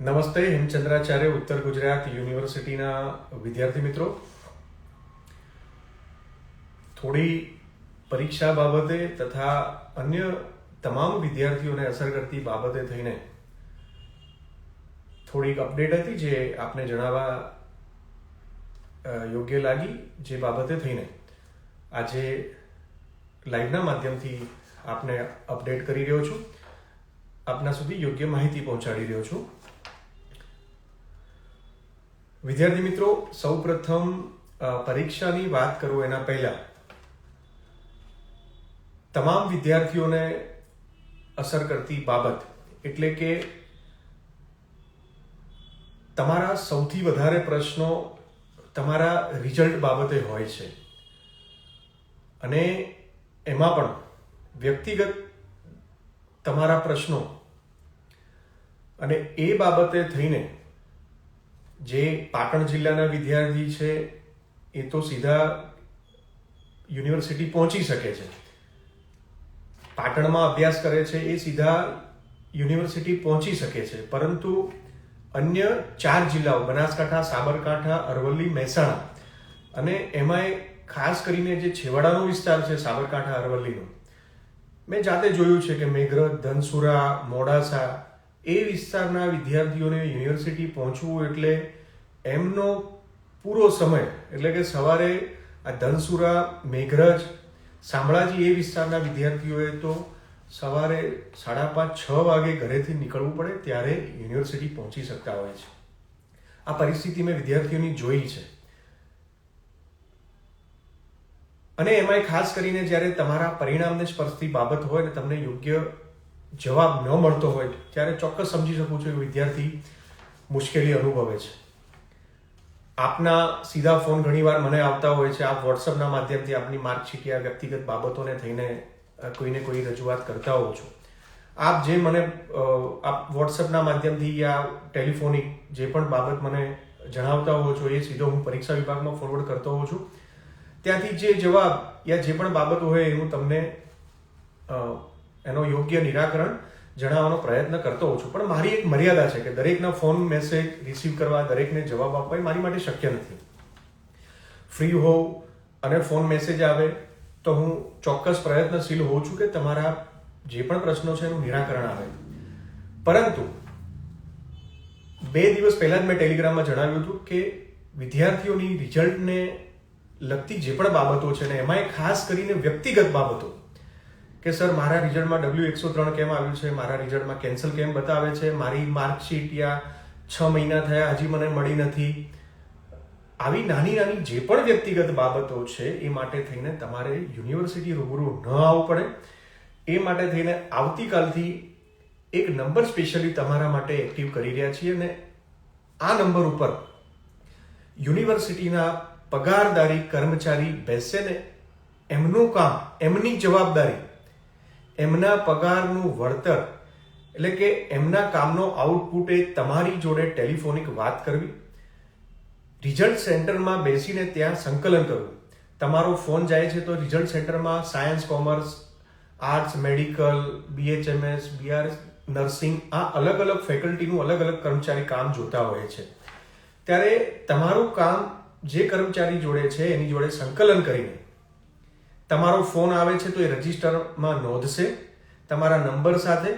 નમસ્તે, હેમચંદ્રાચાર્ય ઉત્તર ગુજરાત યુનિવર્સિટીના વિદ્યાર્થી મિત્રો. થોડી પરીક્ષા બાબતે તથા અન્ય તમામ વિદ્યાર્થીઓને અસર કરતી બાબતે થઈને થોડીક અપડેટ હતી જે આપને જણાવવા યોગ્ય લાગી. જે બાબતે થઈને આજે લાઈવના માધ્યમથી આપને અપડેટ કરી રહ્યો છું, આપના સુધી યોગ્ય માહિતી પહોંચાડી રહ્યો છું. વિદ્યાર્થી મિત્રો, સૌપ્રથમ પરીક્ષાની વાત કરું એના પહેલા તમામ વિદ્યાર્થીઓને અસર કરતી બાબત એટલે કે તમારા સૌથી વધારે પ્રશ્નો તમારા રિઝલ્ટ બાબતે હોય છે અને એમાં પણ વ્યક્તિગત તમારા પ્રશ્નો અને એ બાબતે થઈને જે પાટણ જિલ્લાના વિદ્યાર્થી છે એ તો સીધા યુનિવર્સિટી પહોંચી શકે છે, પાટણમાં અભ્યાસ કરે છે એ સીધા યુનિવર્સિટી પહોંચી શકે છે. પરંતુ અન્ય 4 જિલ્લાઓ બનાસકાંઠા, સાબરકાંઠા, અરવલ્લી, મહેસાણા અને એમાંય ખાસ કરીને જે છેવાડાનો વિસ્તાર છે સાબરકાંઠા અરવલ્લીનો, મેં જાતે જોયું છે કે મેઘરજ, ધનસુરા, મોડાસા એ વિસ્તારના વિદ્યાર્થીઓને યુનિવર્સિટી પહોંચવું એટલે એમનો પૂરો સમય એટલે કે સવારે આ ધનસુરા, મેઘરજ, શામળાજી એ વિસ્તારના વિદ્યાર્થીઓએ તો સવારે 5:30-6 વાગે ઘરેથી નીકળવું પડે ત્યારે યુનિવર્સિટી પહોંચી શકતા હોય છે. આ પરિસ્થિતિ મેં વિદ્યાર્થીઓની જોઈ છે. અને એમાંય ખાસ કરીને જ્યારે તમારા પરિણામને સ્પર્શતી બાબત હોય ને તમને યોગ્ય જવાબ ન મળતો હોય ત્યારે ચોક્કસ સમજી શકું છું કે વિદ્યાર્થી મુશ્કેલી અનુભવે છે. આપના સીધા ફોન ઘણીવાર મને આવતા હોય છે, આપ વોટ્સઅપના માધ્યમથી આપની માર્કશીટ યા વ્યક્તિગત બાબતોને થઈને કોઈને કોઈ રજૂઆત કરતા હો છો. આપ જે મને આપ વોટ્સઅપના માધ્યમથી યા ટેલિફોનિક જે પણ બાબત મને જણાવતા હો છો એ સીધો હું પરીક્ષા વિભાગમાં ફોરવર્ડ કરતો હોઉં છું. ત્યાંથી જે જવાબ યા જે પણ બાબતો હોય એ હું તમને એનો યોગ્ય નિરાકરણ જણાવવાનો પ્રયત્ન કરતો હોઉં છું. પણ મારી એક મર્યાદા છે કે દરેકના ફોન મેસેજ રિસીવ કરવા, દરેકને જવાબ આપવા એ મારી માટે શક્ય નથી. ફ્રી હોઉં અને ફોન મેસેજ આવે તો હું ચોક્કસ પ્રયત્નશીલ હોઉં છું કે તમારા જે પણ પ્રશ્નો છે એનું નિરાકરણ આવે. પરંતુ 2 દિવસ પહેલા જ મેં ટેલિગ્રામમાં જણાવ્યું હતું કે વિદ્યાર્થીઓની રિઝલ્ટને લગતી જે પણ બાબતો છે ને એમાંય ખાસ કરીને વ્યક્તિગત બાબતો કે સર મારા રિઝલ્ટમાં W103 કેમ આવ્યું છે, મારા રિઝલ્ટમાં કેન્સલ કેમ બતાવે છે, મારી માર્કશીટ યા 6 મહિના થયા હજી મને મળી નથી, આવી નાની નાની જે પણ વ્યક્તિગત બાબતો છે એ માટે થઈને તમારે યુનિવર્સિટી રૂબરૂ ન આવવું પડે. એ માટે થઈને આવતીકાલથી એક નંબર સ્પેશિયલી તમારા માટે એક્ટિવ કરી રહ્યા છીએ અને આ નંબર ઉપર યુનિવર્સિટીના પગારદારી કર્મચારી બેસે ને એમનું કામ, એમની જવાબદારી, એમના પગારનું વળતર એટલે કે એમના કામનો આઉટપુટ એ તમારી જોડે ટેલિફોનિક વાત કરવી, રિઝલ્ટ સેન્ટરમાં બેસીને ત્યાં સંકલન કરવું. તમારો ફોન જાય છે તો રિઝલ્ટ સેન્ટરમાં science, commerce, arts, medical, BHMS, BRS, nursing આ અલગ અલગ ફેકલ્ટીનું અલગ અલગ કર્મચારી કામ જોતા હોય છે. ત્યારે તમારું કામ જે કર્મચારી જોડે છે એની જોડે સંકલન કરીને તમારો ફોન આવે છે તો એ રજિસ્ટરમાં નોંધશે તમારા નંબર સાથે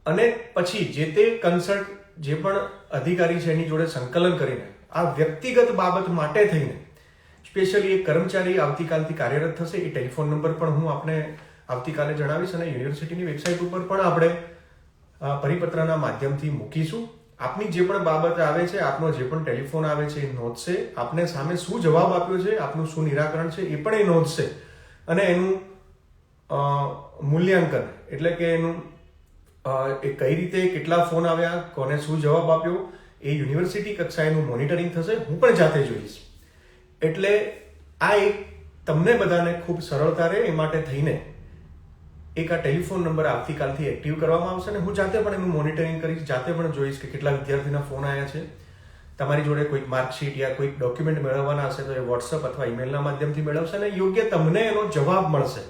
અને પછી જે તે કન્સલ્ટ જે પણ અધિકારી છે એની જોડે સંકલન કરીને આ વ્યક્તિગત બાબત માટે થઈને સ્પેશિયલી એક કર્મચારી આવતીકાલથી કાર્યરત થશે. એ ટેલિફોન નંબર પણ હું આપને આવતીકાલે જણાવીશ અને યુનિવર્સિટીની વેબસાઇટ ઉપર પણ આપણે પરિપત્રના માધ્યમથી મૂકીશું. આપની જે પણ બાબત આવે છે, આપનો જે પણ ટેલિફોન આવે છે એ નોંધશે, આપને સામે શું જવાબ આપ્યો છે, આપનું શું નિરાકરણ છે એ પણ એ નોંધશે અને એનું મૂલ્યાંકન એટલે કે એનું એ કઈ રીતે કેટલા ફોન આવ્યા, કોને શું જવાબ આપ્યો એ યુનિવર્સિટી કક્ષાએનું મોનિટરિંગ થશે. હું પણ જાતે જોઈશ. એટલે આ એક તમને બધાને ખૂબ સરળતા રહે એ માટે થઈને એક આ ટેલિફોન નંબર આવતીકાલથી એક્ટિવ કરવામાં આવશે અને હું જાતે પણ એનું મોનિટરિંગ કરીશ, જાતે પણ જોઈશ કે કેટલા વિદ્યાર્થીના ફોન આવ્યા છે. તમારી જોડે કોઈક માર્કશીટ યા કોઈક ડોક્યુમેન્ટ મેળવવાના હશે તો એ વોટ્સઅપ અથવા ઈમેલના માધ્યમથી મેળવશે અને યોગ્ય તમને એનો જવાબ મળશે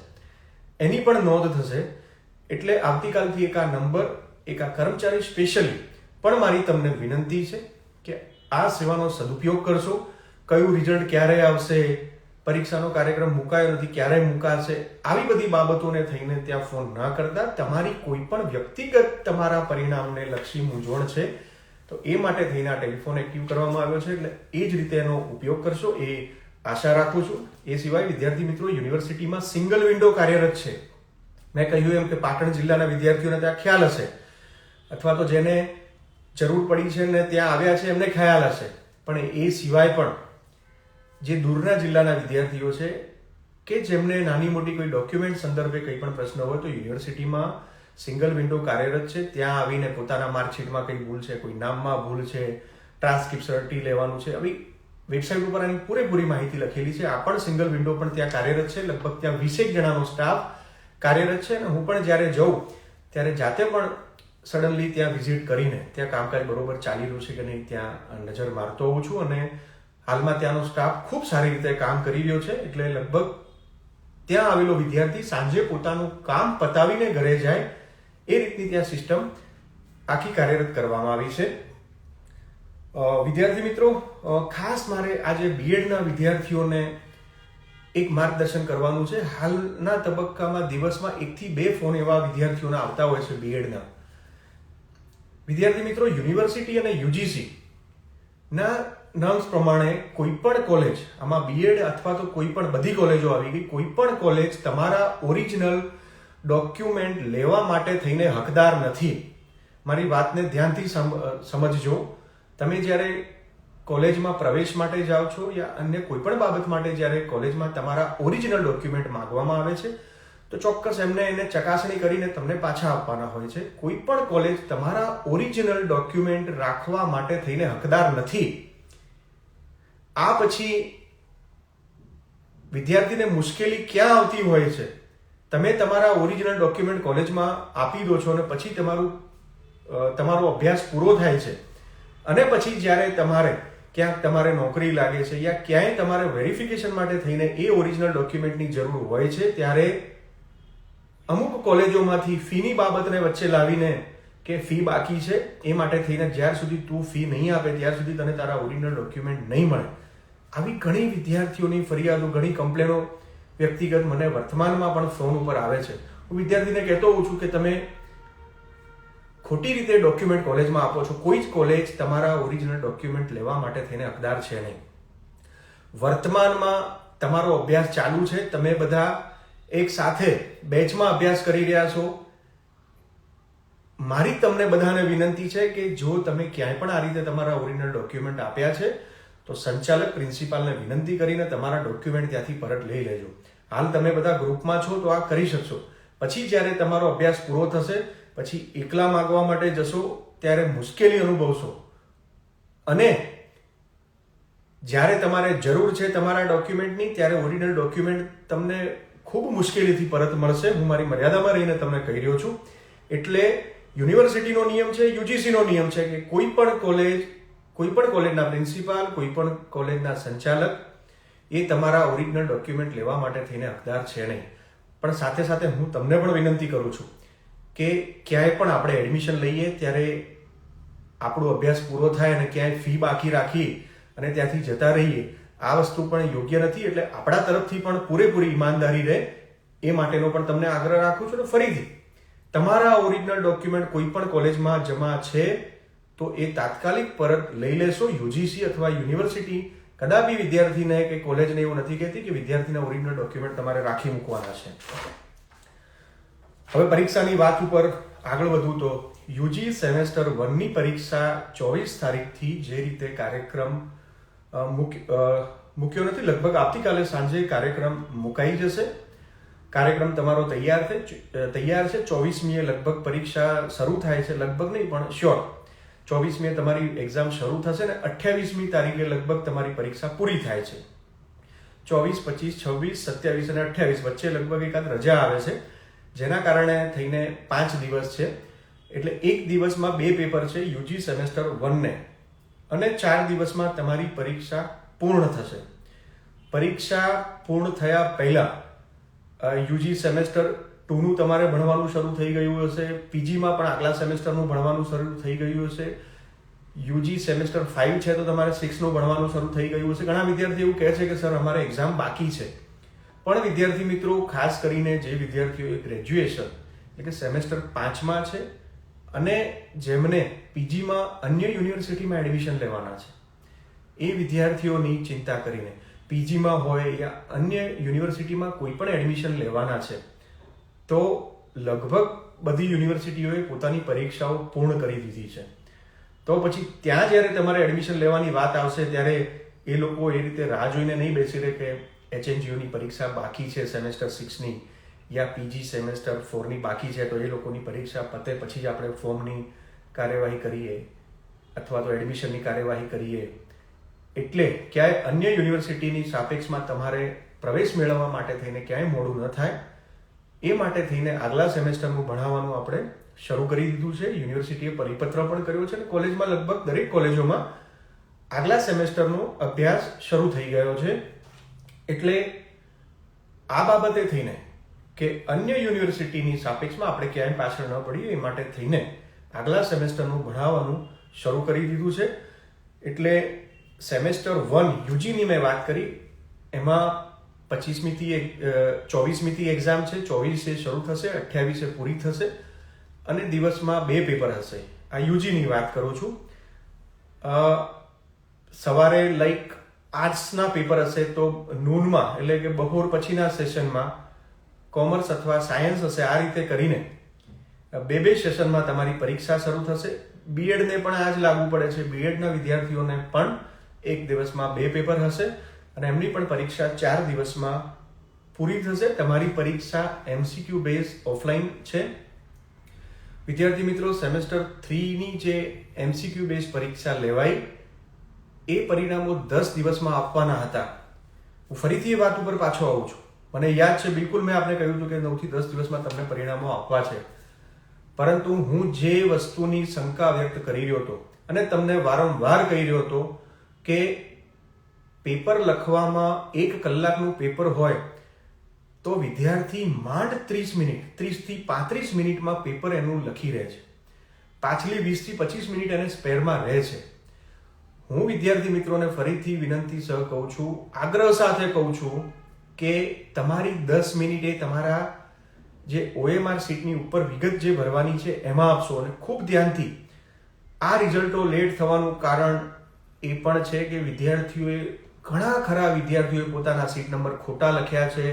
એની પણ નોંધ થશે. એટલે આવતીકાલથી એક આ નંબર, એક આ કર્મચારી સ્પેશિયલી પણ મારી તમને વિનંતી છે કે આ સેવાનો સદુપયોગ કરશો. કયું રિઝલ્ટ ક્યારે આવશે, પરીક્ષાનો કાર્યક્રમ મુકાયો નથી, ક્યારે મુકાશે, આવી બધી બાબતોને થઈને ત્યાં ફોન ન કરતા તમારી કોઈ પણ વ્યક્તિગત તમારા પરિણામને લક્ષી મૂંઝવણ છે તો એ માટે થઈને આ ટેલિફોન એક્ટિવ કરવામાં આવ્યો છે, એટલે એ જ રીતે એનો ઉપયોગ કરશો એ આશા રાખું છું. એ સિવાય વિદ્યાર્થી મિત્રો, યુનિવર્સિટીમાં સિંગલ વિન્ડો કાર્યરત છે. મેં કહ્યું એમ કે પાટણ જિલ્લાના વિદ્યાર્થીઓને ત્યાં ખ્યાલ હશે, અથવા તો જેને જરૂર પડી છે ને ત્યાં આવ્યા છે એમને ખ્યાલ હશે, પણ એ સિવાય પણ જે દૂરના જિલ્લાના વિદ્યાર્થીઓ છે કે જેમને નાની મોટી કોઈ ડોક્યુમેન્ટ સંદર્ભે કંઈ પણ પ્રશ્ન હોય તો યુનિવર્સિટીમાં સિંગલ વિન્ડો કાર્યરત છે. ત્યાં આવીને પોતાના માર્કશીટમાં કંઈ ભૂલ છે, કોઈ નામમાં ભૂલ છે, ટ્રાન્સક્રિપ્ટ સર્ટી લેવાનું છે, આવી વેબસાઇટ ઉપર આની પૂરેપૂરી માહિતી લખેલી છે. આ પણ સિંગલ વિન્ડો પણ ત્યાં કાર્યરત છે. લગભગ ત્યાં 20 જણાનો સ્ટાફ કાર્યરત છે અને હું પણ જ્યારે જઉં ત્યારે જાતે પણ સડનલી ત્યાં વિઝિટ કરીને ત્યાં કામકાજ બરોબર ચાલી રહ્યું છે કે નહીં ત્યાં નજર મારતો હોઉં છું અને હાલમાં ત્યાંનો સ્ટાફ ખૂબ સારી રીતે કામ કરી રહ્યો છે. એટલે લગભગ ત્યાં આવેલો વિદ્યાર્થી સાંજે પોતાનું કામ પતાવીને ઘરે જાય એ રીતની ત્યાં સિસ્ટમ આખી કાર્યરત કરવામાં આવી છે. વિદ્યાર્થી મિત્રો, ખાસ મારે આજે બીએડના વિદ્યાર્થીઓને એક માર્ગદર્શન કરવાનું છે. હાલના તબક્કામાં દિવસમાં 1 થી 2 ફોન એવા વિદ્યાર્થીઓના આવતા હોય છે બીએડના. વિદ્યાર્થી મિત્રો, યુનિવર્સિટી અને યુજીસી ના નોર્મ્સ પ્રમાણે કોઈ પણ કોલેજ, આમાં બીએડ અથવા તો કોઈ પણ બધી કોલેજો આવી ગઈ, કોઈ પણ કોલેજ તમારા ઓરિજિનલ ડોક્યુમેન્ટ લેવા માટે થઈને હકદાર નથી. મારી વાતને ધ્યાનથી સમજજો. તમે જ્યારે કોલેજમાં પ્રવેશ માટે જાઓ છો યા અન્ય કોઈ પણ બાબત માટે જ્યારે કોલેજમાં તમારા ઓરિજિનલ ડોક્યુમેન્ટ માંગવામાં આવે છે તો ચોક્કસ એને ચકાસણી કરીને તમને પાછા આપવાના હોય છે. કોઈ પણ કોલેજ તમારા ઓરિજિનલ ડોક્યુમેન્ટ રાખવા માટે થઈને હકદાર નથી. આ પછી વિદ્યાર્થીને મુશ્કેલી ક્યાં આવતી હોય છે? તમે તમારા ઓરિજિનલ ડોક્યુમેન્ટ કોલેજમાં આપી દો છો અને પછી તમારો અભ્યાસ પૂરો થાય છે અને પછી જ્યારે ક્યાંક તમારે નોકરી લાગે છે યા ક્યાંય તમારે વેરિફિકેશન માટે થઈને એ ઓરિજિનલ ડોક્યુમેન્ટની જરૂર હોય છે ત્યારે અમુક કોલેજોમાંથી ફીની બાબતને વચ્ચે લાવીને કે ફી બાકી છે એ માટે થઈને જ્યાર સુધી તું ફી નહીં આપે ત્યાર સુધી તને તારા ઓરિજિનલ ડોક્યુમેન્ટ નહીં મળે. આવી ઘણી વિદ્યાર્થીઓની ફરિયાદો, ઘણી કમ્પ્લેનો વ્યક્તિગત મને વર્તમાનમાં પણ ફોન ઉપર આવે છે. હું વિદ્યાર્થીને કહેતો હોઉં છું કે તમે ખોટી રીતે ડોક્યુમેન્ટ કોલેજમાં આપો છો. કોઈ જ કોલેજ તમારા ઓરિજિનલ ડોક્યુમેન્ટ લેવા માટે થઈને હકદાર છે નહીં. વર્તમાનમાં તમારો અભ્યાસ ચાલુ છે, તમે બધા એક સાથે બેચમાં અભ્યાસ કરી રહ્યા છો. મારી તમને બધાને વિનંતી છે કે જો તમે ક્યાંય પણ આ રીતે તમારા ઓરિજિનલ ડોક્યુમેન્ટ આપ્યા છે તો સંચાલક પ્રિન્સિપાલને વિનંતી કરીને તમારા ડોક્યુમેન્ટ ત્યાંથી પરત લઈ લેજો. હાલ તમે બધા ગ્રુપમાં છો તો આ કરી શકશો. પછી જ્યારે તમારો અભ્યાસ પૂરો થશે પછી એકલા માંગવા માટે જશો ત્યારે મુશ્કેલી અનુભવશો અને જ્યારે તમારે જરૂર છે તમારા ડોક્યુમેન્ટની ત્યારે ઓરિજિનલ ડોક્યુમેન્ટ તમને ખૂબ મુશ્કેલીથી પરત મળશે. હું મારી મર્યાદામાં રહીને તમને કહી રહ્યો છું. એટલે યુનિવર્સિટીનો નિયમ છે, યુજીસીનો નિયમ છે કે કોઈ પણ કોલેજના પ્રિન્સિપાલ, કોઈ પણ કોલેજના સંચાલક એ તમારા ઓરિજિનલ ડોક્યુમેન્ટ લેવા માટે થઈને હકદાર છે નહીં. પણ સાથે સાથે હું તમને પણ વિનંતી કરું છું કે ક્યાંય પણ આપણે એડમિશન લઈએ ત્યારે આપણો અભ્યાસ પૂરો થાય અને ક્યાંય ફી બાકી રાખી અને ત્યાંથી જતા રહીએ, આ વસ્તુ પણ યોગ્ય નથી. એટલે આપણા તરફથી પણ પૂરેપૂરી ઈમાનદારી રહે એ માટેનો પણ તમને આગ્રહ રાખું છું. અને ફરીથી તમારા ઓરિજિનલ ડોક્યુમેન્ટ કોઈ પણ કોલેજમાં જમા છે તો એ તાત્કાલિક પરત લઈ લેશો. યુજીસી અથવા યુનિવર્સિટી કદાપી વિદ્યાર્થીને કે કોલેજને એવું નથી કહેતી કે વિદ્યાર્થીના ઓરિજિનલ ડોક્યુમેન્ટ તમારે રાખી મૂકવાના છે. હવે પરીક્ષાની વાત ઉપર આગળ વધું તો યુજી સેમેસ્ટર 1 ની પરીક્ષા 24 તારીખથી જે રીતે કાર્યક્રમ મૂક્યો નથી, લગભગ આવતીકાલે સાંજે કાર્યક્રમ મુકાઈ જશે. કાર્યક્રમ તમારો તૈયાર છે. 24મીએ લગભગ પરીક્ષા શરૂ થાય છે. લગભગ નહીં પણ શ્યોર 24મીએ તમારી એક્ઝામ શરૂ થશે ને 28મી તારીખે લગભગ તમારી પરીક્ષા પૂરી થાય છે. 24, 25, 26, 27 અને 28 વચ્ચે લગભગ એકાદ રજા આવે છે જેના કારણે થઈને 5 દિવસ છે. એટલે એક દિવસમાં 2 પેપર છે યુજી સેમેસ્ટર 1 ને અને 4 દિવસમાં તમારી પરીક્ષા પૂર્ણ થશે. પરીક્ષા પૂર્ણ થયા પહેલા યુજી સેમેસ્ટર 2 નું તમારે ભણવાનું શરૂ થઈ ગયું હશે. પીજીમાં પણ આગલા સેમેસ્ટરનું ભણવાનું શરૂ થઈ ગયું હશે. યુજી સેમેસ્ટર 5 છે તો તમારે 6નું ભણવાનું શરૂ થઈ ગયું હશે. ઘણા વિદ્યાર્થીઓ એવું કહે છે કે સર અમારે એક્ઝામ બાકી છે. પણ વિદ્યાર્થી મિત્રો, ખાસ કરીને જે વિદ્યાર્થીઓ ગ્રેજ્યુએશન એટલે કે સેમેસ્ટર 5માં છે અને જેમને પીજીમાં અન્ય યુનિવર્સિટીમાં એડમિશન લેવાના છે, એ વિદ્યાર્થીઓની ચિંતા કરીને પીજીમાં હોય યા અન્ય યુનિવર્સિટીમાં કોઈ પણ એડમિશન લેવાના છે તો લગભગ બધી યુનિવર્સિટીઓએ પોતાની પરીક્ષાઓ પૂર્ણ કરી દીધી છે. તો પછી ત્યાં જ્યારે તમારે એડમિશન લેવાની વાત આવશે ત્યારે એ લોકો એ રીતે રાહ જોઈને નહીં બેસી રહે કે HNGUની પરીક્ષા બાકી છે સેમેસ્ટર 6ની યા પીજી સેમેસ્ટર 4ની બાકી છે તો એ લોકોની પરીક્ષા પતે પછી જ આપણે ફોર્મની કાર્યવાહી કરીએ અથવા તો એડમિશનની કાર્યવાહી કરીએ. એટલે ક્યાંય અન્ય યુનિવર્સિટીની સાપેક્ષમાં તમારે પ્રવેશ મેળવવા માટે થઈને ક્યાંય મોડું ન થાય એ માટે થઈને આગલા સેમેસ્ટરનું ભણાવવાનું આપણે શરૂ કરી દીધું છે. યુનિવર્સિટીએ પરિપત્ર પણ કર્યો છે અને કોલેજમાં લગભગ દરેક કોલેજોમાં આગલા સેમેસ્ટરનો અભ્યાસ શરૂ થઈ ગયો છે. એટલે આ બાબતે થઈને કે અન્ય યુનિવર્સિટીની સાપેક્ષમાં આપણે ક્યાંય પાછળ ન પડીએ એ માટે થઈને આગલા સેમેસ્ટરનું ભણાવવાનું શરૂ કરી દીધું છે. એટલે સેમેસ્ટર 1 યુજીની મેં વાત કરી, એમાં 24મીથી એક્ઝામ છે, 24 શરૂ થશે, 28 પૂરી થશે અને દિવસમાં 2 પેપર હશે. આ યુજીની વાત કરું છું. સવારે આર્ટ્સના પેપર હશે તો નૂનમાં એટલે કે બપોર પછીના સેશનમાં કોમર્સ અથવા સાયન્સ હશે. આ રીતે કરીને 2 સેશનમાં તમારી પરીક્ષા શરૂ થશે. બીએડને પણ આ જ લાગુ પડે છે. બીએડના વિદ્યાર્થીઓને પણ એક દિવસમાં 2 પેપર હશે અને એમની પણ પરીક્ષા 4 દિવસમાં પૂરી થશે. તમારી પરીક્ષા MCQ બેઝ ઓફલાઈન છે. વિદ્યાર્થી મિત્રો, સેમેસ્ટર 3ની જે MCQ બેઝ પરીક્ષા લેવાઈ એ પરિણામો 10 દિવસમાં આપવાના હતા. હું ફરીથી એ વાત ઉપર પાછો આવું છું. મને યાદ છે, બિલકુલ મેં આપને કહ્યું હતું કે 9 થી 10 દિવસમાં તમને પરિણામો આપવા છે. પરંતુ હું જે વસ્તુની શંકા વ્યક્ત કરી રહ્યો હતો અને તમને વારંવાર કહી રહ્યો હતો કે પેપર લખવામાં 1 કલાકનું પેપર હોય તો વિદ્યાર્થી માંડ 30 થી 35 મિનિટમાં પેપર એનું લખી રહે છે. પાછલી 20 થી 25 મિનિટ એને સ્પેરમાં રહે છે. હું વિદ્યાર્થી મિત્રોને ફરીથી વિનંતી સહ કહું છું, આગ્રહ સાથે કહું છું કે તમારી 10 મિનિટે તમારા જે OMR શીટની ઉપર વિગત જે ભરવાની છે એમાં આપશો. અને ખૂબ ધ્યાનથી. આ રિઝલ્ટો લેટ થવાનું કારણ એ પણ છે કે ઘણા ખરા વિદ્યાર્થીઓએ પોતાના સીટ નંબર ખોટા લખ્યા છે.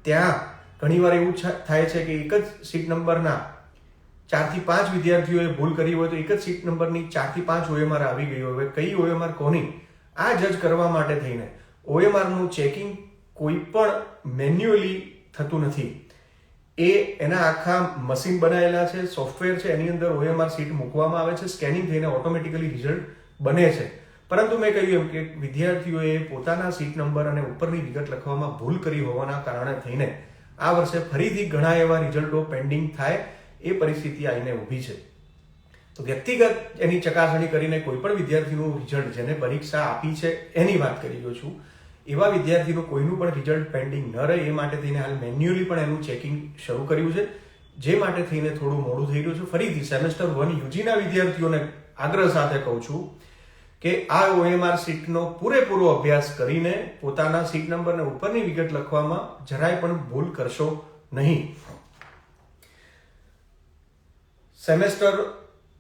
ત્યાં ઘણીવાર એવું થાય છે કે એક જ સીટ નંબરના 4 થી 5 વિદ્યાર્થીઓએ ભૂલ કરી હોય તો એક જ સીટ નંબરની 4 થી 5 OMR આવી ગઈ હોય. કઈ OMR કોની, આ જજ કરવા માટે થઈને OMRનું ચેકિંગ કોઈ પણ મેન્યુઅલી થતું નથી. એના આખા મશીન બનાવેલા છે, સોફ્ટવેર છે, એની અંદર OMR સીટ મૂકવામાં આવે છે, સ્કેનિંગ થઈને ઓટોમેટિકલી રિઝલ્ટ બને છે. પરંતુ મેં કહ્યું એમ કે વિદ્યાર્થીઓએ પોતાના સીટ નંબર અને ઉપરની વિગત લખવામાં ભૂલ કરી હોવાના કારણે થઈને આ વર્ષે ફરીથી ઘણા એવા રિઝલ્ટો પેન્ડિંગ થાય એ પરિસ્થિતિ આવીને ઊભી છે. તો વ્યક્તિગત એની ચકાસણી કરીને કોઈ પણ વિદ્યાર્થીનું રિઝલ્ટ જેને પરીક્ષા આપી છે એની વાત કરી રહ્યો છું, એવા વિદ્યાર્થીનું કોઈનું પણ રિઝલ્ટ પેન્ડિંગ ન રહે એ માટે થઈને હાલ મેન્યુઅલી પણ એનું ચેકિંગ શરૂ કર્યું છે, જે માટે થઈને થોડું મોડું થઈ રહ્યું છે. ફરીથી સેમેસ્ટર 1 યુજીના વિદ્યાર્થીઓને આગ્રહ સાથે કહું છું કે આ OMR સીટનો પૂરેપૂરો અભ્યાસ કરીને પોતાના સીટ નંબર અને ઉપરની વિગત લખવામાં જરાય પણ ભૂલ કરશો નહીં. સેમેસ્ટર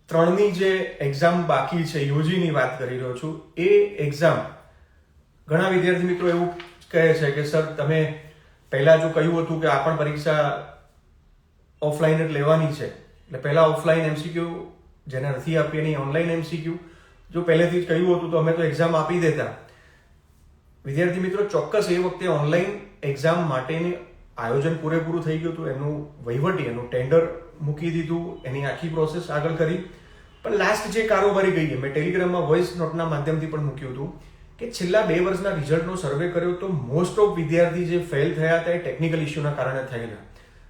3ની જે એક્ઝામ બાકી છે, યુજીની વાત કરી રહ્યો છું, એ એક્ઝામ ઘણા વિદ્યાર્થી મિત્રો એવું કહે છે કે સર તમે પહેલા જો કહ્યું હતું કે આ પણ પરીક્ષા ઓફલાઈન જ લેવાની છે, એટલે પહેલા ઓફલાઈન MCQ જેને નથી આપી એની ઓનલાઈન MCQ જો પહેલેથી જ કહ્યું હતું તો અમે તો એક્ઝામ આપી દેતા. વિદ્યાર્થી મિત્રો, ચોક્કસ એ વખતે ઓનલાઈન એક્ઝામ માટેનું આયોજન પૂરેપૂરું થઈ ગયું હતું. એનું ટેન્ડર મૂકી દીધું, એની આખી પ્રોસેસ આગળ કરી. પણ લાસ્ટ જે કારોબારી ગઈ, મેં ટેલિગ્રામમાં વોઇસ નોટના માધ્યમથી પણ મૂક્યું હતું કે છેલ્લા 2 વર્ષના રિઝલ્ટનો સર્વે કર્યો તો મોસ્ટ ઓફ વિદ્યાર્થી જે ફેલ થયા હતા એ ટેકનિકલ ઇસ્યુના કારણે થયેલા.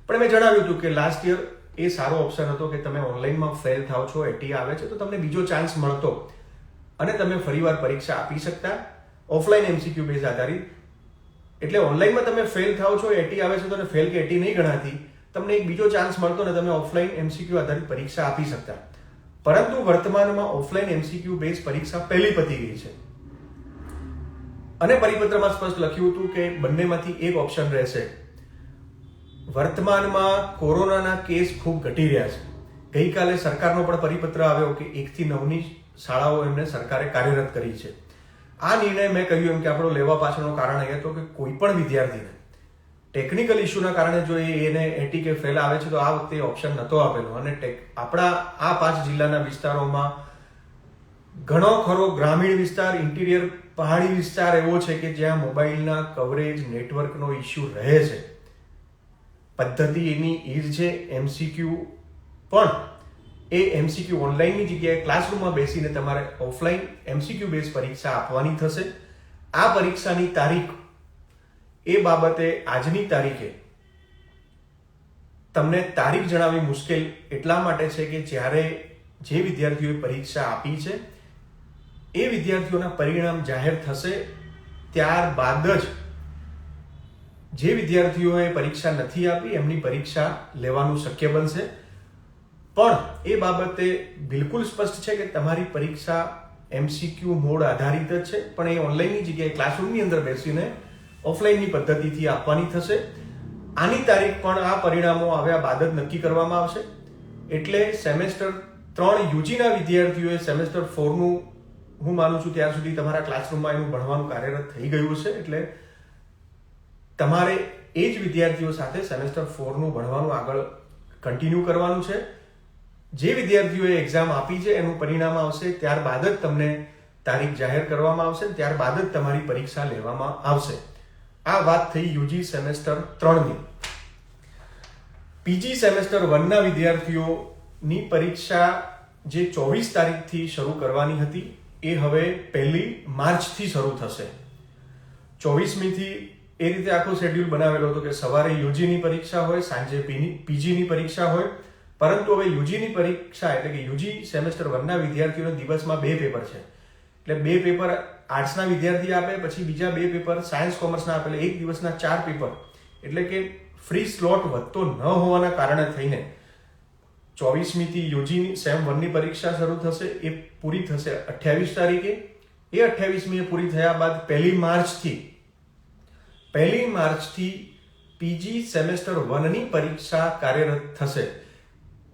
પણ મેં જણાવ્યું હતું કે લાસ્ટ યર એ સારો ઓપ્શન હતો કે તમે ઓનલાઈનમાં ફેલ થાવ છો, AT આવે છે તો તમને બીજો ચાન્સ મળતો અને તમે ફરીવાર પરીક્ષા આપી શકતા ઓફલાઈન MCQ બેઝ આધારિત. એટલે ઓનલાઈનમાં તમે ફેલ થાવ છો, AT આવે છે તો ફેલ કે AT નહીં ગણાતી, તમને એક બીજો ચાન્સ મળતો ને તમે ઓફલાઈન MCQ આધારિત પરીક્ષા આપી શકતા. પરંતુ વર્તમાનમાં ઓફલાઈન એમસીક્યુ બેઝ પરીક્ષા પહેલી પતી ગઈ છે અને પરિપત્રમાં સ્પષ્ટ લખ્યું હતું કે બંનેમાંથી એક ઓપ્શન રહેશે. વર્તમાનમાં કોરોનાના કેસ ખૂબ ઘટી રહ્યા છે. ગઈકાલે સરકારનો પણ પરિપત્ર આવ્યો કે 1 થી 9ની શાળાઓ એમને સરકારે કાર્યરત કરી છે. આ નિર્ણય મેં કહ્યું એમ કે આપણો લેવા પાછળનું કારણ એ હતો કે કોઈ પણ વિદ્યાર્થીને ટેકનિકલ ઇસ્યુના કારણે જો એને એટી કે ફેલ આવે છે તો આ વખતે ઓપ્શન નહોતો આપેલો અને આપણા આ 5 જિલ્લાના વિસ્તારોમાં ઘણો ખરો ગ્રામીણ વિસ્તાર, ઇન્ટિરિયર પહાડી વિસ્તાર એવો છે કે જ્યાં મોબાઈલના કવરેજ નેટવર્કનો ઇસ્યુ રહે છે. પદ્ધતિ એની એ જ છે એમસીક્યુ, પણ એ એમસીક્યુ ઓનલાઈનની જગ્યાએ ક્લાસરૂમમાં બેસીને તમારે ઓફલાઈન એમસીક્યુ બેઝ પરીક્ષા આપવાની થશે. આ પરીક્ષાની તારીખ એ બાબતે આજની તારીખે તમને તારીખ જણાવવી મુશ્કેલ એટલા માટે છે કે જ્યારે જે વિદ્યાર્થીઓએ પરીક્ષા આપી છે એ વિદ્યાર્થીઓના પરિણામ જાહેર થશે ત્યારબાદ જ જે વિદ્યાર્થીઓએ પરીક્ષા નથી આપી એમની પરીક્ષા લેવાનું શક્ય બનશે. પણ એ બાબતે બિલકુલ સ્પષ્ટ છે કે તમારી પરીક્ષા એમસીક્યુ મોડ આધારિત જ છે, પણ એ ઓનલાઈનની જગ્યાએ ક્લાસરૂમની અંદર બેસીને ઓફલાઈનની પદ્ધતિથી આપવાની થશે. આની તારીખ પણ આ પરિણામો આવ્યા બાદ જ નક્કી કરવામાં આવશે. એટલે સેમેસ્ટર 3 યુજીના વિદ્યાર્થીઓએ સેમેસ્ટર 4નું હું માનું છું ત્યાર સુધી તમારા ક્લાસરૂમમાં એનું ભણવાનું કાર્યરત થઈ ગયું છે. એટલે તમારે એ જ વિદ્યાર્થીઓ સાથે સેમેસ્ટર 4નું ભણવાનું આગળ કન્ટિન્યુ કરવાનું છે. જે વિદ્યાર્થીઓએ એક્ઝામ આપી છે એનું પરિણામ આવશે ત્યારબાદ જ તમને તારીખ જાહેર કરવામાં આવશે, ત્યારબાદ જ તમારી પરીક્ષા લેવામાં આવશે. આ વાત થઈ યુજી સેમેસ્ટર 3ની. પીજી સેમેસ્ટર 1ના વિદ્યાર્થીઓની પરીક્ષા જે 24 તારીખથી શરૂ કરવાની હતી એ હવે 1 માર્ચથી શરૂ થશે. 24મીથી એ રીતે આખો શેડ્યુલ બનાવેલો હતો કે સવારે યુજીની પરીક્ષા હોય, સાંજે પીજીની પરીક્ષા હોય. પરંતુ હવે યુજીની પરીક્ષા એટલે કે યુજી સેમેસ્ટર 1ના વિદ્યાર્થીઓને દિવસમાં 2 પેપર છે. એટલે 2 પેપર આર્ટ્સના વિદ્યાર્થી આપે, પછી બીજા 2 પેપર સાયન્સ કોમર્સના આપે, એટલે એક દિવસના 4 પેપર. એટલે કે ફ્રી સ્લોટ વધતો ન હોવાના કારણે થઈને 24મીથી યુજીની સેમ 1ની પરીક્ષા શરૂ થશે. એ પૂરી થશે 28 તારીખે. એ 28મીએ પૂરી થયા બાદ 1 માર્ચથી પીજી સેમેસ્ટર 1ની પરીક્ષા કાર્યરત થશે.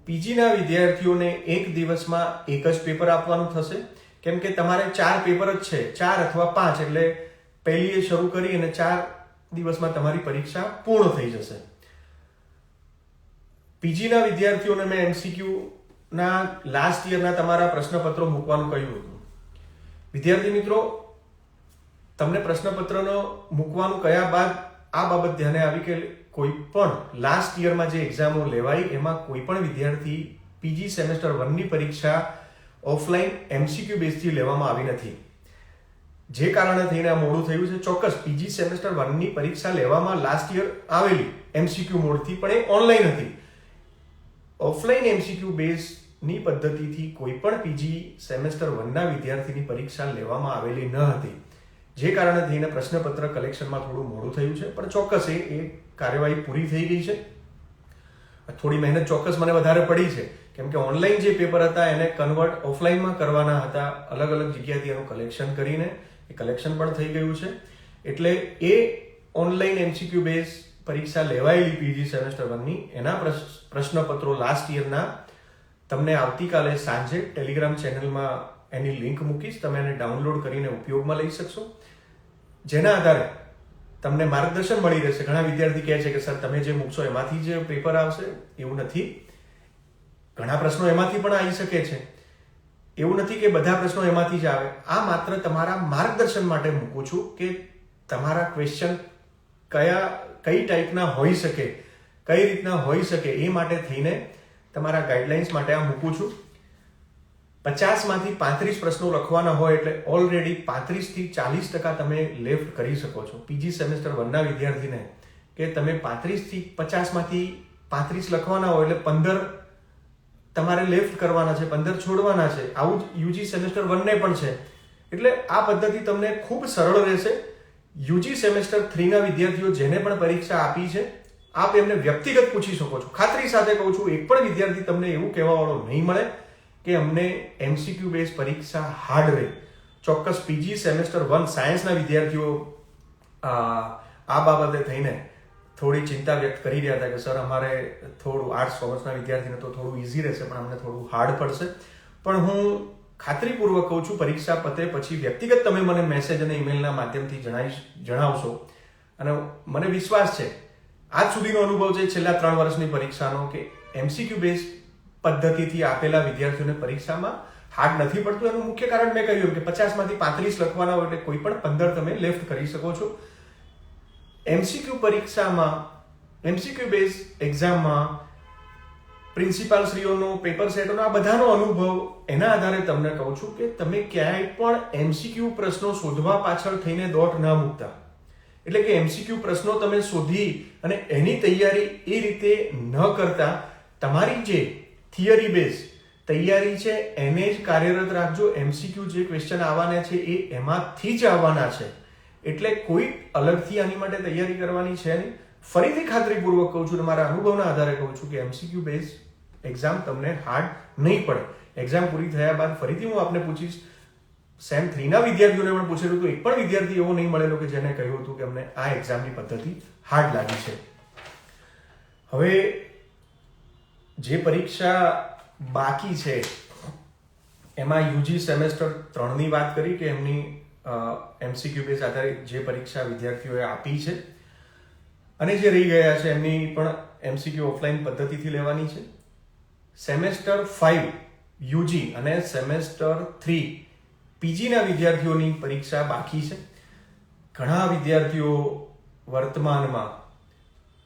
પીજીના વિદ્યાર્થીઓને એક દિવસમાં એક જ પેપર આપવાનું થશે, કેમ કે તમારે 4 પેપર જ છે, 4 અથવા 5, એટલે પહેલીએ શરૂ કરી અને 4 દિવસમાં તમારી પરીક્ષા પૂર્ણ થઈ જશે. પીજીના વિદ્યાર્થીઓને મેં એમસીક્યુના લાસ્ટ યરના તમારા પ્રશ્નપત્રો મૂકવાનું કહ્યું હતું. વિદ્યાર્થી મિત્રો, તમને પ્રશ્નપત્રનો મૂકવાનું કયા બાદ આ બાબત ધ્યાને આવી કે કોઈ પણ લાસ્ટ યરમાં જે એક્ઝામો લેવાઈ એમાં કોઈ પણ વિદ્યાર્થી પીજી સેમેસ્ટર 1ની પરીક્ષા ઓફલાઈન એમસીક્યુ બેઝથી લેવામાં આવી નથી. જે કારણે થઈને આ મોડું થયું છે. ચોક્કસ પીજી સેમેસ્ટર 1ની પરીક્ષા લેવામાં લાસ્ટ યર આવેલી એમસીક્યુ મોડથી, પણ એ ઓનલાઈન હતી. ઓફલાઈન એમસીક્યુ બેઝની પદ્ધતિથી કોઈ પણ પીજી સેમેસ્ટર 1ના વિદ્યાર્થીની પરીક્ષા લેવામાં આવેલી ન હતી. જે કારણે થઈને પ્રશ્નપત્ર કલેક્શનમાં થોડું મોડું થયું છે, પણ ચોક્કસ એ કાર્યવાહી પૂરી થઈ ગઈ છે. થોડી મહેનત ચોક્કસ મને વધારે પડી છે, કેમ કે ઓનલાઈન જે પેપર હતા એને કન્વર્ટ ઓફલાઈનમાં કરવાના હતા. અલગ અલગ જગ્યાથી એનું કલેક્શન કરીને એ કલેક્શન પણ થઈ ગયું છે. એટલે એ ઓનલાઈન એમસીક્યુ બેઝ પરીક્ષા લેવાયેલી પીજી સેમેસ્ટર 1ની એના પ્રશ્નપત્રો લાસ્ટ યરના તમને આવતીકાલે સાંજે ટેલિગ્રામ ચેનલમાં એની લિંક મૂકીશ. તમે એને ડાઉનલોડ કરીને ઉપયોગમાં લઈ શકશો. જેના આધારે તમને માર્ગદર્શન મળી રહેશે. ઘણા વિદ્યાર્થી કહે છે કે સર તમે જે મૂકશો એમાંથી જ પેપર આવશે. એવું નથી. ઘણા પ્રશ્નો એમાંથી પણ આવી શકે છે. એવું નથી કે બધા પ્રશ્નો એમાંથી જ આવે. આ માત્ર તમારા માર્ગદર્શન માટે મૂકું છું કે તમારા ક્વેશ્ચન કઈ ટાઈપના હોઈ શકે, કઈ રીતના હોઈ શકે, એ માટે થઈને તમારા ગાઈડલાઇન્સ માટે આ મૂકું છું. 50માંથી 35 પ્રશ્નો લખવાના હોય એટલે ઓલરેડી 35થી 40% તમે લેફ્ટ કરી શકો છો. પીજી સેમેસ્ટર 1ના વિદ્યાર્થીને કે તમે 35થી 50માંથી 35 લખવાના હોય એટલે 15 તમારે લેફ્ટ કરવાના છે, 15 છોડવાના છે. આવું જ યુજી સેમેસ્ટર 1ને પણ છે. એટલે આ પદ્ધતિ તમને ખૂબ સરળ રહેશે. યુજી સેમેસ્ટર 3ના વિદ્યાર્થીઓ જેને પણ પરીક્ષા આપી છે, આપ એમને વ્યક્તિગત પૂછી શકો છો. ખાતરી સાથે કહું છું, એક પણ વિદ્યાર્થી તમને એવું કહેવાવાળો નહીં મળે કે અમને MCQ બેઝ પરીક્ષા હાર્ડ રહે. ચોક્કસ PG સેમેસ્ટર 1 સાયન્સના વિદ્યાર્થીઓ આ બાબતે થઈને થોડી ચિંતા વ્યક્ત કરી રહ્યા હતા કે સર અમારે થોડું આર્ટ્સ કોમર્સના વિદ્યાર્થીને તો થોડું ઇઝી રહેશે પણ અમને થોડું હાર્ડ પડશે. પણ હું ખાતરીપૂર્વક કહું છું, પરીક્ષા પતે પછી વ્યક્તિગત તમે મને મેસેજ અને ઈમેલના માધ્યમથી જણાવશો અને મને વિશ્વાસ છે, આજ સુધીનો અનુભવ છે છેલ્લા 3 વર્ષની પરીક્ષાનો, કે MCQ બેઝ પદ્ધતિથી આપેલા વિદ્યાર્થીઓને પરીક્ષામાં હાર્ડ નથી પડતું. એનું મુખ્ય કારણ મેં કહ્યું કે 50 માંથી 35 લખવાના હોય એટલે કોઈ પણ 15 તમે લેફ્ટ કરી શકો છો. MCQ પરીક્ષામાં, MCQ બેઝ એક્ઝામમાં પ્રિન્સિપાલ શ્રીઓનો, પેપર સેટોનો, આ બધાનો અનુભવ એના આધારે તમને કહું છું કે તમે ક્યાંય પણ MCQ પ્રશ્નો શોધવા પાછળ થઈને દોટ ના મૂકતા. એટલે કે MCQ પ્રશ્નો તમે શોધી અને એની તૈયારી એ રીતે ન કરતા તમારી જે થિયરી બેઝ તૈયારી છે એને જ કાર્યરત રાખજો. MCQ જે ક્વેશ્ચન આવવાના છે એ એમાંથી જ આવવાના છે, એટલે કોઈ અલગથી આની માટે તૈયારી કરવાની છે નહીં. ફરીથી ખાતરીપૂર્વક કહું છું, તમારા અનુભવના આધારે કહું છું કે MCQ બેઝ એક્ઝામ તમને હાર્ડ નહીં પડે. એક્ઝામ પૂરી થયા બાદ ફરીથી હું આપને પૂછીશ, સેમ 3ના વિદ્યાર્થીઓને પણ પૂછેલું હતું, એક પણ વિદ્યાર્થી એવો નહીં મળેલો કે જેને કહ્યું હતું કે અમને આ એક્ઝામની પદ્ધતિ હાર્ડ લાગી છે. હવે જે પરીક્ષા બાકી છે એમાં UG સેમેસ્ટર 3ની વાત કરી કે એમની MCQ બેઝ આધારિત જે પરીક્ષા વિદ્યાર્થીઓએ આપી છે અને જે રહી ગયા છે એમની પણ MCQ ઓફલાઈન પદ્ધતિથી લેવાની છે. સેમેસ્ટર 5 UG અને સેમેસ્ટર 3 PGના વિદ્યાર્થીઓની પરીક્ષા બાકી છે. ઘણા વિદ્યાર્થીઓ વર્તમાનમાં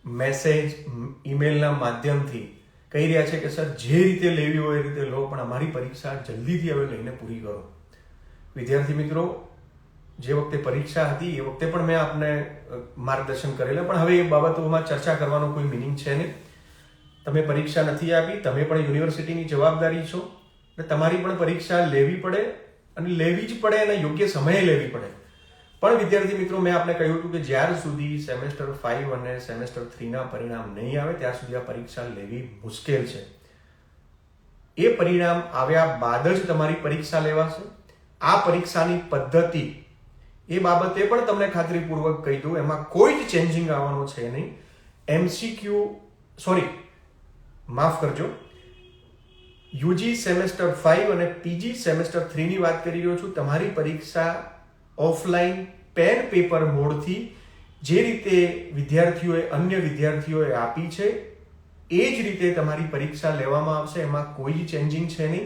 મેસેજ, ઈમેલના માધ્યમથી કહી રહ્યા છે કે સર જે રીતે લેવી હોય એ રીતે લો, પણ અમારી પરીક્ષા જલ્દીથી હવે લઈને પૂરી કરો. વિદ્યાર્થી મિત્રો, જે વખતે પરીક્ષા હતી એ વખતે પણ મેં આપને માર્ગદર્શન કરેલા, પણ હવે એ બાબતોમાં ચર્ચા કરવાનો કોઈ મિનિંગ છે નહીં. તમે પરીક્ષા નથી આપી, તમે પણ યુનિવર્સિટીની જવાબદારી છો એટલે તમારી પણ પરીક્ષા લેવી પડે અને લેવી જ પડે અને યોગ્ય સમયે લેવી પડે. પણ વિદ્યાર્થી મિત્રો, મેં આપને કહ્યું હતું કે જ્યાર સુધી સેમેસ્ટર 5 અને સેમેસ્ટર 3ના પરિણામ નહીં આવે ત્યાં સુધી આ પરીક્ષા લેવી મુશ્કેલ છે. એ પરિણામ આવ્યા બાદ જ તમારી પરીક્ષા લેવાશે. આ પરીક્ષાની પદ્ધતિ એ બાબતે પણ તમને ખાતરીપૂર્વક કહી દઉં, એમાં કોઈ જ ચેન્જિંગ આવવાનું છે નહીં. માફ કરજો, UG સેમેસ્ટર 5 અને PG સેમેસ્ટર 3ની વાત કરી રહ્યો છું. તમારી પરીક્ષા ઓફલાઈન પેન પેપર મોડથી જે રીતે અન્ય વિદ્યાર્થીઓએ આપી છે એ જ રીતે તમારી પરીક્ષા લેવામાં આવશે. એમાં કોઈ જ ચેન્જિંગ છે નહીં.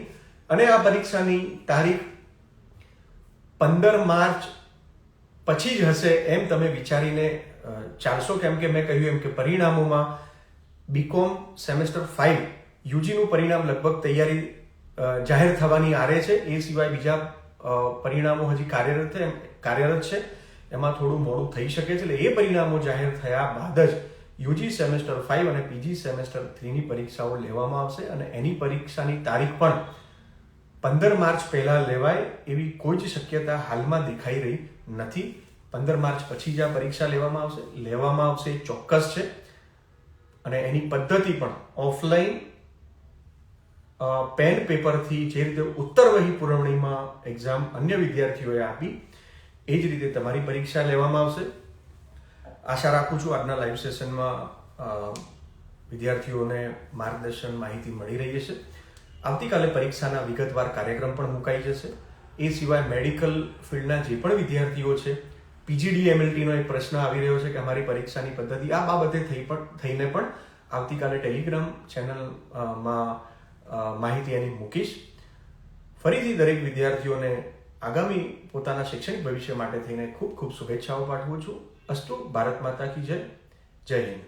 અને આ પરીક્ષાની તારીખ 15 માર્ચ પછી જ હશે એમ તમે વિચારીને ચાલશો, કેમ કે મેં કહ્યું એમ કે પરિણામોમાં BCom સેમેસ્ટર 5 UGનું પરિણામ લગભગ તૈયારી જાહેર થવાની આરે છે. એ સિવાય બીજા પરિણામો હજી કાર્યરત છે, એમાં થોડું મોડું થઈ શકે છે. એટલે એ પરિણામો જાહેર થયા બાદ જ UG સેમેસ્ટર 5 અને PG સેમેસ્ટર 3ની પરીક્ષાઓ લેવામાં આવશે અને એની પરીક્ષાની તારીખ પણ 15 માર્ચ પહેલા લેવાય એવી કોઈ જ શક્યતા હાલમાં દેખાઈ રહી નથી. 15 માર્ચ પછી જ આ પરીક્ષા લેવામાં આવશે ચોક્કસ છે. અને એની પદ્ધતિ પણ ઓફલાઈન પેન પેપરથી જે રીતે ઉત્તરવહી પુરવણીમાં એક્ઝામ અન્ય વિદ્યાર્થીઓએ આપી એ જ રીતે તમારી પરીક્ષા લેવામાં આવશે. આશા રાખું છું આજના લાઈવ સેશનમાં વિદ્યાર્થીઓને માર્ગદર્શન, માહિતી મળી રહી હશે. આવતીકાલે પરીક્ષાના વિગતવાર કાર્યક્રમ પણ મુકાઈ જશે. એ સિવાય મેડિકલ ફિલ્ડના જે પણ વિદ્યાર્થીઓ છે, PGD MLTનો એક પ્રશ્ન આવી રહ્યો છે કે અમારી પરીક્ષાની પદ્ધતિ, આ બાબતે થઈને પણ આવતીકાલે ટેલિગ્રામ ચેનલમાં માહિતી એની મૂકીશ. ફરીથી દરેક વિદ્યાર્થીઓને આગામી પોતાના શૈક્ષણિક ભવિષ્ય માટે થઈને ખૂબ ખૂબ શુભેચ્છાઓ પાઠવું છું. અસ્તુ. ભારત માતા કી જય. જય હિન્દ.